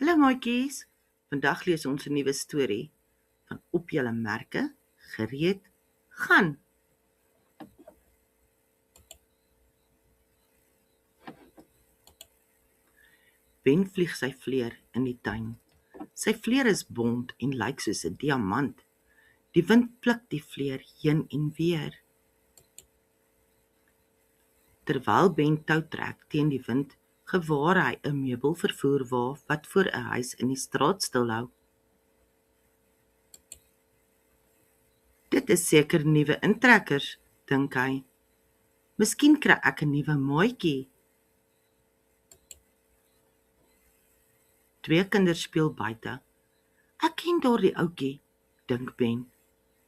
Hallo maatjies, vandag lees ons 'n nuwe storie van Op julle merke, gereed, gaan. Ben vlieg sy vleer in die tuin. Sy vleer is bont en lyk soos 'n diamant. Die wind pluk die vleer heen en weer. Terwyl Ben tou trek teen die wind, gewaar hy 'n meubelvervoerwa wat voor 'n huis in die straat stilhou. Dit is seker nuwe intrekkers, dink hy. Miskien kry ek 'n nuwe maatjie. Twee kinders speel buite. Ek ken daardie ouetjie, dink Ben.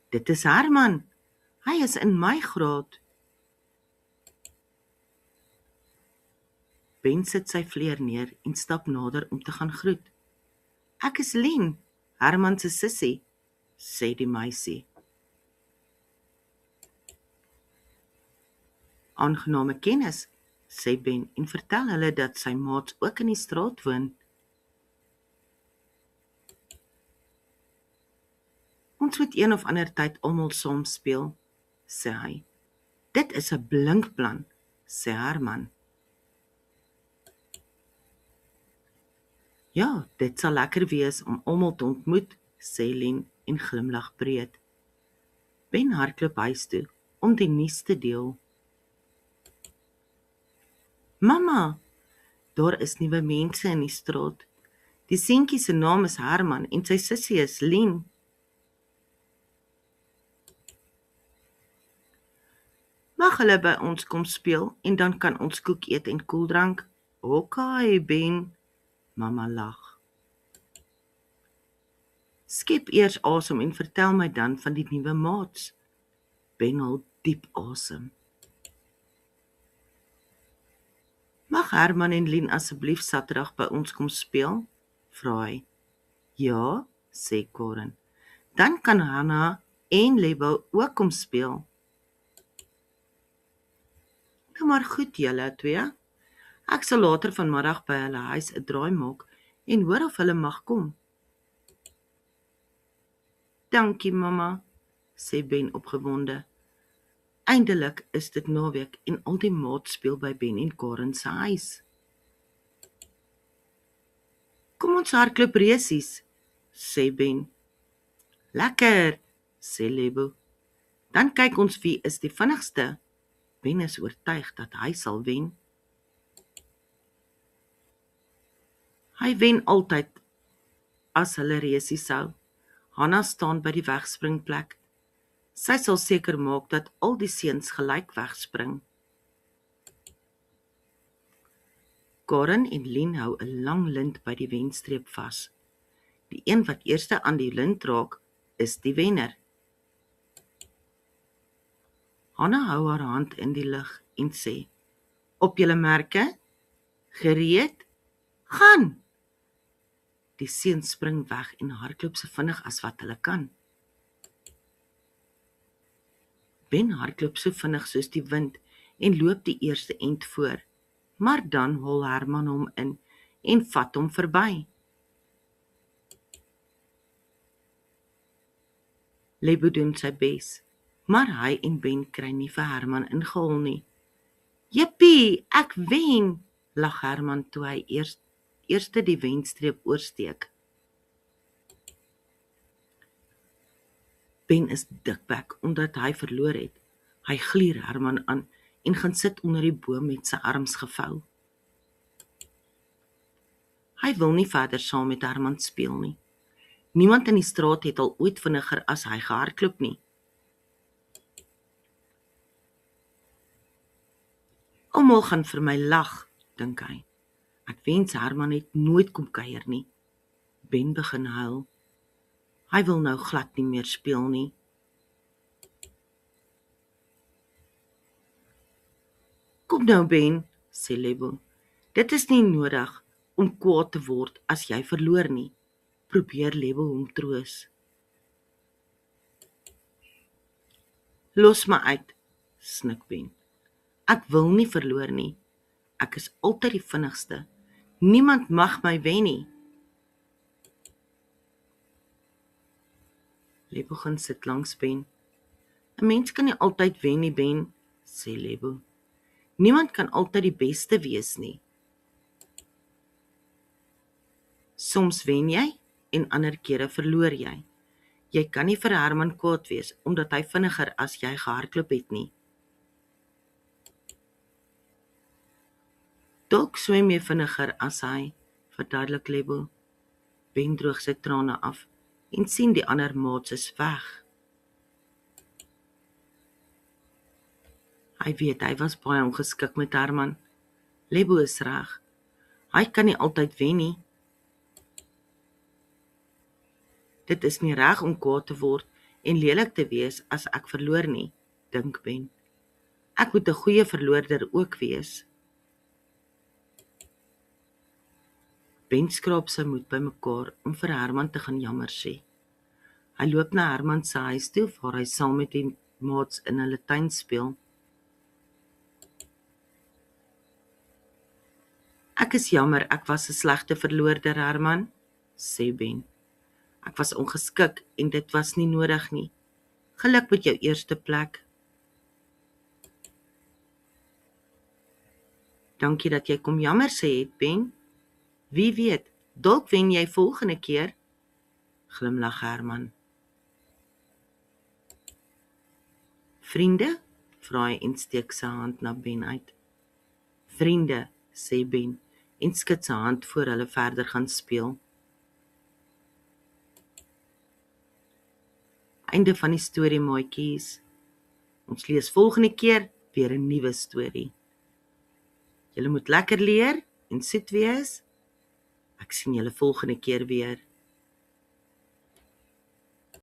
Dit is Herman. Hy is in my graad. Ben sit sy vleer neer en stap nader om te gaan groet. Ek is Lien, Herman se sussie, sê die meisie. Aangename kennis, sê Ben en vertel hulle dat sy maats ook in die straat woon. Ons moet een of ander tyd almal saam speel, sê hy. Dit is 'n blink plan, sê Herman. Ja, dit sal lekker wees om almal te ontmoet, sê Lien en glimlag breed. Ben hardloop huis toe om die nuus te deel. Mamma, daar is nuwe mense in die straat. Die seentjie se naam is Herman en sy sussie is Lien. Mag hulle by ons kom speel en dan kan ons koek eet en koeldrank? Okay, Ben, mamma lag. Skep eers asem en vertel my dan van die nuwe maats. Ben haal diep asem. Mag Herman en Lien asseblief Saterdag by ons kom speel? Vra hy. Ja, sê Karen. Dan kan Hanna en Lebo ook kom speel. Nou maar goed julle twee. Ek sal later vanmiddag by hulle huis 'n draai maak en hoor of hulle mag kom. Dankie mamma, sê Ben opgewonde. Eindelik is dit naweek en al die maats speel by Ben en Karen se huis. Kom ons hardloop resies, sê Ben. Lekker, sê Lebo. Dan kyk ons wie is die vinnigste. Ben is oortuig dat hy sal wen. Hy wen altyd as hulle resies hou. Hanna staan by die wegspringplek. Sy sal seker maak dat al die seuns gelyk wegspring. Karen en Lien hou 'n lang lint by die wenstreep vas. Die een wat eerste aan die lint raak, is die wenner. Hanna hou haar hand in die lug en sê, op julle merke, gereed, gaan! Die seuns spring weg en hardloop so vinnig as wat hulle kan. Ben hardloop so vinnig soos die wind en loop die eerste end voor, maar dan hol Herman hom in en vat hom verby. Lebo doen sy bes, maar hy en Ben kry nie vir Herman ingehol nie. Jippie, ek wen, lag Herman toe hy eerste die wenstreep oorsteek. Ben is dikbek omdat hy verloor het. Hy gluur Herman aan en gaan sit onder die boom met sy arms gevou. Hy wil nie verder saam met Herman speel nie. Niemand in die straat het al ooit vinniger as hy gehardloop nie. Almal gaan vir my lag, dink hy. Ek wens Herman het nooit kom kuier nie. Ben begin huil. Hy wil nou glad nie meer speel nie. Kom nou Ben, sê Lebo. Dit is nie nodig om kwaad te word as jy verloor nie. Probeer Lebo hom troos. Los my uit, snik Ben. Ek wil nie verloor nie. Ek is altyd die vinnigste. Niemand mag my wen nie. Lebo gaan sit langs Ben. 'n Mens kan nie altyd wen nie, Ben, sê Lebo. Niemand kan altyd die beste wees nie. Soms wen jy en ander kere verloor jy. Jy kan nie vir Herman kwaad wees omdat hy vinniger as jy gehardloop het nie. Dalk swem jy vinniger as hy, verduidelik Lebo. Ben droog sy trane af en sien die ander maats is weg. Hy weet hy was baie ongeskik met Herman. Lebo is reg. Hy kan nie altyd wen nie. Dit is nie reg om kwaad te word en lelik te wees as ek verloor nie, dink Ben. Ek moet 'n goeie verloorder ook wees. Ben skraap sy moed bymekaar om vir Herman te gaan jammer sê. Hy loop na Herman se huis toe waar hy saam met die maats in hulle tuin speel. Ek is jammer ek was 'n slegte verloorder, Herman, sê Ben. Ek was ongeskik en dit was nie nodig nie. Geluk met jou eerste plek. Dankie dat jy kom jammer sê het, Ben. Wie weet, dalk wen jy volgende keer, glimlag Herman. Vriende, vra hy en steek sy hand na Ben uit. Vriende, sê Ben en skud sy hand voor hulle verder gaan speel. Einde van die storie, maatjies. Ons lees volgende keer weer 'n nuwe storie. Julle moet lekker leer en soet wees. Ek sien julle volgende keer weer.